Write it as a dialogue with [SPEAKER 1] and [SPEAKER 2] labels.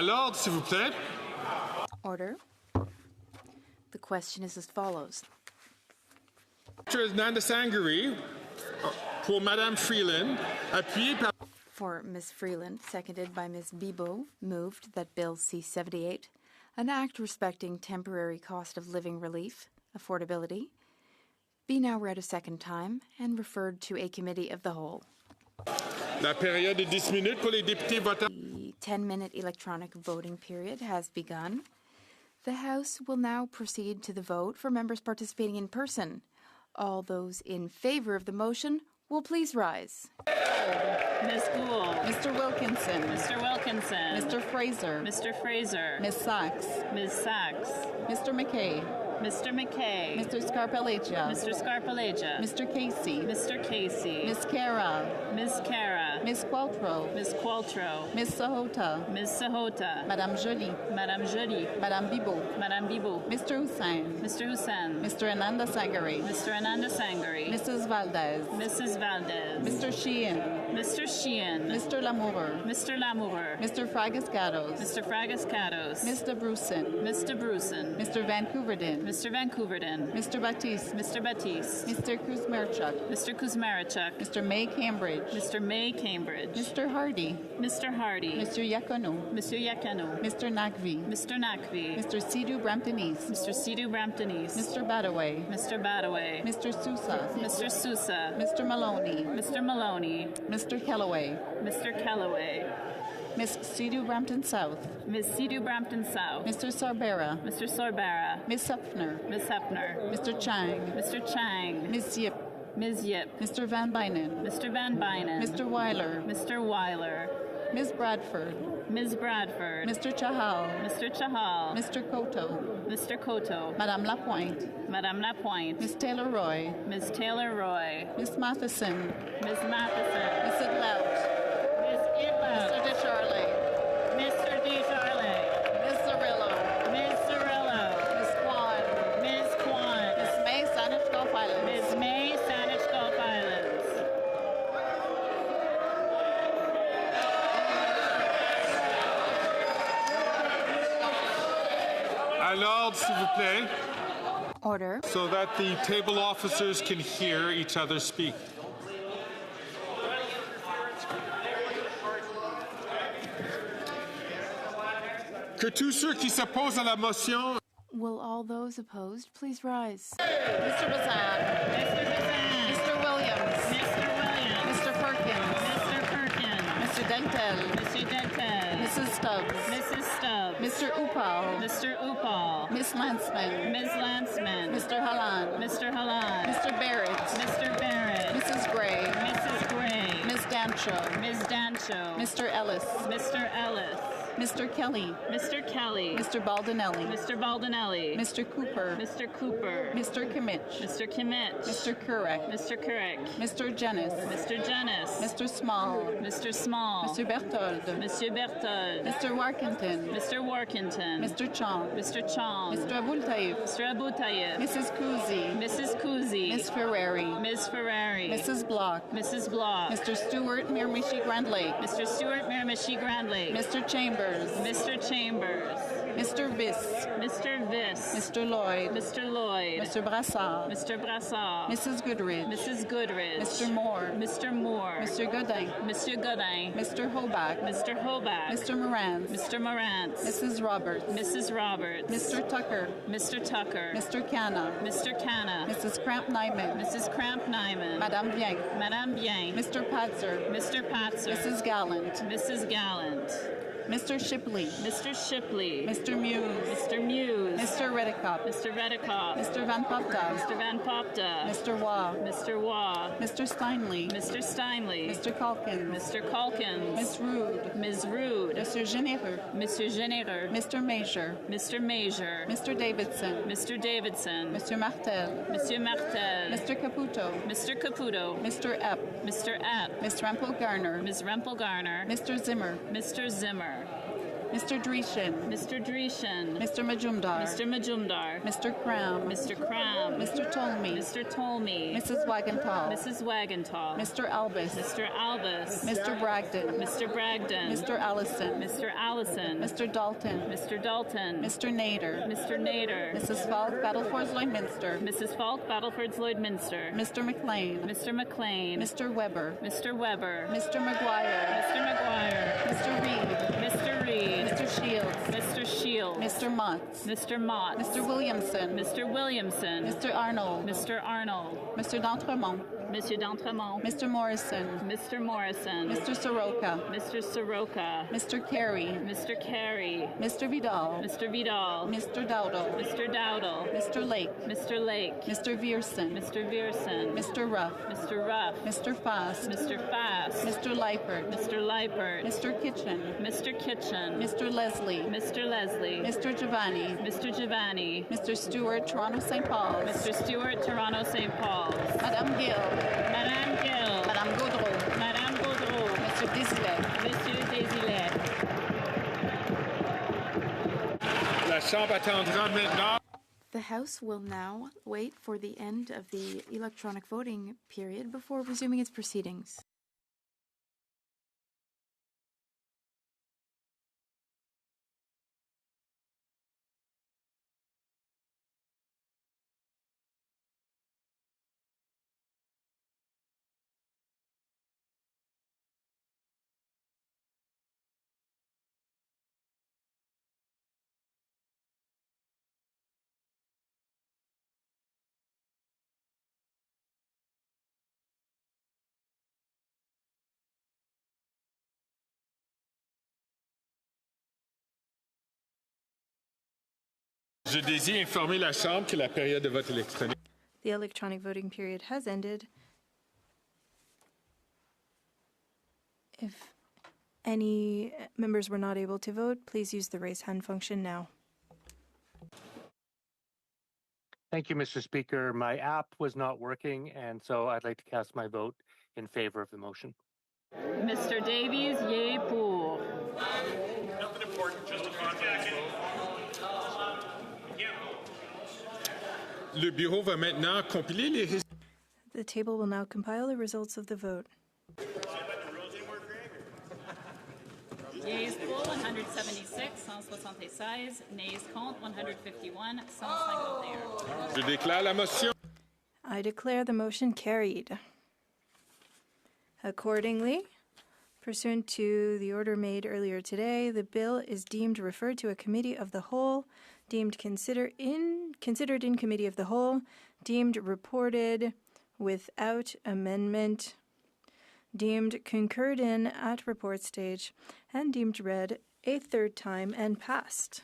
[SPEAKER 1] À l'ordre, s'il vous plaît.
[SPEAKER 2] Order. The question is as follows.
[SPEAKER 1] Nanda Sangari pour Madame Freeland, appuyé par...
[SPEAKER 2] For Ms. Freeland, seconded by Ms. Bibeau, moved that Bill C-78, an act respecting temporary cost of living relief, affordability, be now read a second time and referred to a committee of the whole.
[SPEAKER 1] La période de 10 minutes pour les députés votants.
[SPEAKER 2] The 10-minute electronic voting period has begun. The House will now proceed to the vote for members participating in person. All those in favor of the motion will please rise.
[SPEAKER 3] Ms. Gould.
[SPEAKER 4] Mr. Wilkinson.
[SPEAKER 3] Mr. Wilkinson.
[SPEAKER 4] Mr. Fraser.
[SPEAKER 3] Mr. Fraser.
[SPEAKER 4] Ms. Sachs.
[SPEAKER 3] Ms. Sachs.
[SPEAKER 4] Mr. McKay.
[SPEAKER 3] Mr. McKay.
[SPEAKER 4] Mr. Scarpellegia.
[SPEAKER 3] Mr. Scarpellegia.
[SPEAKER 4] Mr. Casey.
[SPEAKER 3] Mr. Casey.
[SPEAKER 4] Ms. Cara.
[SPEAKER 3] Ms. Cara.
[SPEAKER 4] Ms. Qualtrough.
[SPEAKER 3] Ms. Qualtrough.
[SPEAKER 4] Ms. Sahota.
[SPEAKER 3] Ms. Sahota.
[SPEAKER 4] Madame Joly.
[SPEAKER 3] Madame Joly.
[SPEAKER 4] Madame Bibeau.
[SPEAKER 3] Madame Bibeau.
[SPEAKER 4] Mr. Hussain.
[SPEAKER 3] Mr. Hussain.
[SPEAKER 4] Mr. Ananda Sangari.
[SPEAKER 3] Mr. Ananda Sangari.
[SPEAKER 4] Mrs. Valdez.
[SPEAKER 3] Mrs. Valdez.
[SPEAKER 4] Mr. Sheehan.
[SPEAKER 3] Mr. Sheehan.
[SPEAKER 4] Mr. Lamour.
[SPEAKER 3] Mr. Lamour.
[SPEAKER 4] Mr. Fragascatos.
[SPEAKER 3] Mr. Fragascatos.
[SPEAKER 4] Mr. Bruson.
[SPEAKER 3] Mr. Bruson.
[SPEAKER 4] Mr. Vancouverdin.
[SPEAKER 3] Mr. Vancouverdin.
[SPEAKER 4] Mr. Baptiste.
[SPEAKER 3] Mr. Baptiste.
[SPEAKER 4] Mr. Kuzmarchuk.
[SPEAKER 3] Mr. Kuzmarchuk.
[SPEAKER 4] Mr. May Cambridge.
[SPEAKER 3] Mr. May Cambridge.
[SPEAKER 4] Mr. Hardy.
[SPEAKER 3] Mr. Hardy.
[SPEAKER 4] Mr. Yacono.
[SPEAKER 3] Mr. Yacono.
[SPEAKER 4] Mr. Nakvi.
[SPEAKER 3] Mr. Nakvi.
[SPEAKER 4] Mr. Sidhu Brampton East.
[SPEAKER 3] Mr. Sidhu Brampton East.
[SPEAKER 4] Mr. Badaway.
[SPEAKER 3] Mr. Badaway.
[SPEAKER 4] Mr. Sousa.
[SPEAKER 3] Mr. Sousa.
[SPEAKER 4] Mr. Maloney.
[SPEAKER 3] Mr. Maloney.
[SPEAKER 4] Mr. Kellaway.
[SPEAKER 3] Mr. Kellaway.
[SPEAKER 4] Miss Sidhu Brampton South.
[SPEAKER 3] Ms. Sidhu Brampton South.
[SPEAKER 4] Mr. Sorbera.
[SPEAKER 3] Mr. Sorbara.
[SPEAKER 4] Miss Hupner.
[SPEAKER 3] Ms. Hepner.
[SPEAKER 4] Mr. Chang.
[SPEAKER 3] Mr. Chang.
[SPEAKER 4] Miss Yip.
[SPEAKER 3] Ms. Yip.
[SPEAKER 4] Mr. Van Bynen.
[SPEAKER 3] Mr. Van Bynen.
[SPEAKER 4] Mr. Weiler.
[SPEAKER 3] Mr. Weiler.
[SPEAKER 4] Miss Bradford.
[SPEAKER 3] Ms. Bradford.
[SPEAKER 4] Mr. Chahal.
[SPEAKER 3] Mr. Chahal.
[SPEAKER 4] Mr. Koto.
[SPEAKER 3] Mr. Koto.
[SPEAKER 4] Madame Lapointe.
[SPEAKER 3] Madame Lapointe.
[SPEAKER 4] Miss Taylor Roy.
[SPEAKER 3] Ms. Taylor Roy.
[SPEAKER 4] Miss Matheson.
[SPEAKER 3] Ms. Matheson.
[SPEAKER 4] Miss Idlout.
[SPEAKER 3] Ms. Idlow.
[SPEAKER 4] Mr. DeCharlie.
[SPEAKER 3] Mr. DeCharlie.
[SPEAKER 4] Miss Cirillo.
[SPEAKER 3] Ms. Cirillo.
[SPEAKER 4] Miss Kwan.
[SPEAKER 3] Ms. Kwan.
[SPEAKER 4] Miss May Saanich Gulf Islands.
[SPEAKER 3] Ms. May Saanich Gulf Islands.
[SPEAKER 1] À l'ordre, s'il vous plaît,
[SPEAKER 2] Order.
[SPEAKER 1] so that the table officers can hear each other speak. Que tous ceux qui s'opposent à la motion
[SPEAKER 2] Will all those opposed please rise?
[SPEAKER 4] Mr. Bazan.
[SPEAKER 3] Mr. Bazan.
[SPEAKER 4] Mr. Williams.
[SPEAKER 3] Mr. Williams.
[SPEAKER 4] Mr. Perkins.
[SPEAKER 3] Mr. Perkins.
[SPEAKER 4] Mr. Dentel.
[SPEAKER 3] Mr. Denton.
[SPEAKER 4] Mrs. Stubbs.
[SPEAKER 3] Mrs. Stubbs.
[SPEAKER 4] Mr. Upal.
[SPEAKER 3] Mr. Upal.
[SPEAKER 4] Miss Lanceman.
[SPEAKER 3] Ms. Lanceman.
[SPEAKER 4] Mr. Halan.
[SPEAKER 3] Mr. Halan.
[SPEAKER 4] Mr. Barrett.
[SPEAKER 3] Mr. Barrett.
[SPEAKER 4] Mrs. Gray.
[SPEAKER 3] Mrs. Gray.
[SPEAKER 4] Miss Dancho.
[SPEAKER 3] Ms. Dancho.
[SPEAKER 4] Mr. Ellis.
[SPEAKER 3] Mr. Ellis.
[SPEAKER 4] Mr. Kelly.
[SPEAKER 3] Mr. Kelly.
[SPEAKER 4] Mr. Baldinelli.
[SPEAKER 3] Mr. Baldinelli.
[SPEAKER 4] Mr. Cooper.
[SPEAKER 3] Mr. Cooper.
[SPEAKER 4] Mr. Kimmich.
[SPEAKER 3] Mr. Kimmich.
[SPEAKER 4] Mr. Kurek.
[SPEAKER 3] Mr. Kurek.
[SPEAKER 4] Mr. Jennis.
[SPEAKER 3] Mr. Jennis.
[SPEAKER 4] Mr. Small.
[SPEAKER 3] Mr. Small.
[SPEAKER 4] Mr. Berthold.
[SPEAKER 3] Monsieur Berthold.
[SPEAKER 4] Mr. Warkington.
[SPEAKER 3] Mr. Warkington.
[SPEAKER 4] Mr. Chong.
[SPEAKER 3] Mr. Chong.
[SPEAKER 4] Mr. Abultaif.
[SPEAKER 3] Mr. Abutayev.
[SPEAKER 4] Mrs. Kuzi.
[SPEAKER 3] Mrs. Kuzi.
[SPEAKER 4] Miss Ferrari.
[SPEAKER 3] Ms. Ferrari.
[SPEAKER 4] Mrs. Block.
[SPEAKER 3] Mrs. Block.
[SPEAKER 4] Mr. Stewart Miramichi Grand Lake.
[SPEAKER 3] Mr. Stewart Miramichi Grand Lake.
[SPEAKER 4] Mr. Chambers.
[SPEAKER 3] Mr. Chambers.
[SPEAKER 4] Mr. Viss.
[SPEAKER 3] Mr. Viss.
[SPEAKER 4] Mr. Lloyd.
[SPEAKER 3] Mr. Lloyd.
[SPEAKER 4] Mr. Brassard.
[SPEAKER 3] Mr. Brassard.
[SPEAKER 4] Mrs. Goodrich.
[SPEAKER 3] Mrs. Goodrich.
[SPEAKER 4] Mr. Moore.
[SPEAKER 3] Mr. Moore.
[SPEAKER 4] Mr. Godin.
[SPEAKER 3] Mr. Godin.
[SPEAKER 4] Mr. Hoback.
[SPEAKER 3] Mr. Hoback.
[SPEAKER 4] Mr. Morantz.
[SPEAKER 3] Mr. Morantz.
[SPEAKER 4] Mrs. Roberts.
[SPEAKER 3] Mrs. Roberts.
[SPEAKER 4] Mr. Tucker.
[SPEAKER 3] Mr. Tucker.
[SPEAKER 4] Mr. Canna.
[SPEAKER 3] Mr. Canna.
[SPEAKER 4] Mrs. Cramp Nyman.
[SPEAKER 3] Mrs. Cramp Nyman.
[SPEAKER 4] Madame Bien.
[SPEAKER 3] Madame Bien.
[SPEAKER 4] Mr. Patzer.
[SPEAKER 3] Mr. Patzer.
[SPEAKER 4] Mrs. Gallant.
[SPEAKER 3] Mrs. Gallant.
[SPEAKER 4] Mr. Shipley.
[SPEAKER 3] Mr. Shipley.
[SPEAKER 4] Mr. Muse.
[SPEAKER 3] Mr. Muse.
[SPEAKER 4] Mr. Redicott.
[SPEAKER 3] Mr. Redicott.
[SPEAKER 4] Mr. Van Popta.
[SPEAKER 3] Mr. Van Popta.
[SPEAKER 4] Mr. Waugh.
[SPEAKER 3] Mr. Waugh.
[SPEAKER 4] Mr. Steinley.
[SPEAKER 3] Mr. Steinley.
[SPEAKER 4] Mr. Calkins.
[SPEAKER 3] Mr. Calkins.
[SPEAKER 4] Miss Rude.
[SPEAKER 3] Ms. Rude.
[SPEAKER 4] Mr. Généreux.
[SPEAKER 3] Mr. Généreux.
[SPEAKER 4] Mr. Major.
[SPEAKER 3] Mr. Major.
[SPEAKER 4] Mr. Davidson.
[SPEAKER 3] Mr. Davidson.
[SPEAKER 4] Mr. Martel.
[SPEAKER 3] Monsieur Martel.
[SPEAKER 4] Mr. Caputo.
[SPEAKER 3] Mr. Caputo.
[SPEAKER 4] Mr. Epp.
[SPEAKER 3] Mr. Epp.
[SPEAKER 4] Miss Rempel Garner.
[SPEAKER 3] Ms. Rempel Garner.
[SPEAKER 4] Mr. Zimmer.
[SPEAKER 3] Mr. Zimmer.
[SPEAKER 4] Mr. Drishin.
[SPEAKER 3] Mr. Drishin.
[SPEAKER 4] Mr. Majumdar.
[SPEAKER 3] Mr. Majumdar.
[SPEAKER 4] Mr. Cram.
[SPEAKER 3] Mr. Cram.
[SPEAKER 4] Mr. Tolmi.
[SPEAKER 3] Mr. Tolmi.
[SPEAKER 4] Mrs. Wagenthal.
[SPEAKER 3] Mrs. Wagenthal.
[SPEAKER 4] Mr. Albus.
[SPEAKER 3] Mr. Albus.
[SPEAKER 4] Mr. Bragdon.
[SPEAKER 3] Mr. Bragdon.
[SPEAKER 4] Mr. Allison.
[SPEAKER 3] Mr. Allison.
[SPEAKER 4] Mr. Dalton.
[SPEAKER 3] Mr. Dalton.
[SPEAKER 4] Mr. Nader.
[SPEAKER 3] Mr. Nader.
[SPEAKER 4] Mrs. Falk, Battlefords Lloydminster.
[SPEAKER 3] Mrs. Falk, Battlefords Lloydminster.
[SPEAKER 4] Mr. McLean.
[SPEAKER 3] Mr. McLean.
[SPEAKER 4] Mr. Weber.
[SPEAKER 3] Mr. Weber.
[SPEAKER 4] Mr. McGuire.
[SPEAKER 3] Mr. McGuire.
[SPEAKER 4] Mr. Reed.
[SPEAKER 3] Mr. Reed.
[SPEAKER 4] Mr. Shields.
[SPEAKER 3] Mr. Shields.
[SPEAKER 4] Mr. Motts.
[SPEAKER 3] Mr. Mott.
[SPEAKER 4] Mr. Williamson.
[SPEAKER 3] Mr. Williamson.
[SPEAKER 4] Mr. Arnold.
[SPEAKER 3] Mr. Arnold.
[SPEAKER 4] Mr. D'Entremont.
[SPEAKER 3] Monsieur d'Entremont.
[SPEAKER 4] Mr. Morrison.
[SPEAKER 3] Mr. Morrison.
[SPEAKER 4] Mr. Soroka.
[SPEAKER 3] Mr. Soroka.
[SPEAKER 4] Mr. Carey.
[SPEAKER 3] Mr. Carey.
[SPEAKER 4] Mr. Vidal.
[SPEAKER 3] Mr. Vidal.
[SPEAKER 4] Mr. Dowdle.
[SPEAKER 3] Mr. Dowdle.
[SPEAKER 4] Mr. Lake.
[SPEAKER 3] Mr. Lake.
[SPEAKER 4] Mr. Vierson.
[SPEAKER 3] Mr. Vierson.
[SPEAKER 4] Mr. Ruff.
[SPEAKER 3] Mr. Ruff.
[SPEAKER 4] Mr. Fast.
[SPEAKER 3] Mr. Fast.
[SPEAKER 4] Mr. Leipert.
[SPEAKER 3] Mr. Leipert.
[SPEAKER 4] Mr. Kitchen.
[SPEAKER 3] Mr. Kitchen.
[SPEAKER 4] Mr. Leslie.
[SPEAKER 3] Mr. Leslie.
[SPEAKER 4] Mr. Giovanni.
[SPEAKER 3] Mr. Giovanni.
[SPEAKER 4] Mr. Stewart, Toronto St. Paul's.
[SPEAKER 3] Mr. Stewart, Toronto St. Paul's.
[SPEAKER 4] Madame Gill.
[SPEAKER 3] Madame Gill.
[SPEAKER 4] Madame Gaudreau.
[SPEAKER 3] Madame Gaudreau.
[SPEAKER 4] Mr. Désilet.
[SPEAKER 3] Monsieur Désilet.
[SPEAKER 1] La Chambre attendra maintenant.
[SPEAKER 2] The House will now wait for the end of the electronic voting period before resuming its proceedings.
[SPEAKER 1] Je désire informer la Chambre que la période de vote électronique.
[SPEAKER 5] The electronic voting period has ended. If any members were not able to vote, please use the raise hand function now.
[SPEAKER 6] Thank you, Mr. Speaker. My app was not working, and so I'd like to cast my vote in favor of the motion.
[SPEAKER 3] Mr. Davies, yea pour.
[SPEAKER 7] Nothing important, just a contact.
[SPEAKER 1] Le bureau va maintenant compiler les résultats.
[SPEAKER 5] The table will now compile the results of the vote.
[SPEAKER 3] Yeas pour 176, 176. Nays contre 151, 151.
[SPEAKER 1] Je déclare la motion.
[SPEAKER 5] I declare the motion carried. Accordingly, pursuant to the order made earlier today, the bill is deemed referred to a committee of the whole, deemed considered in committee of the whole, deemed reported without amendment, deemed concurred in at report stage, and deemed read a third time and passed.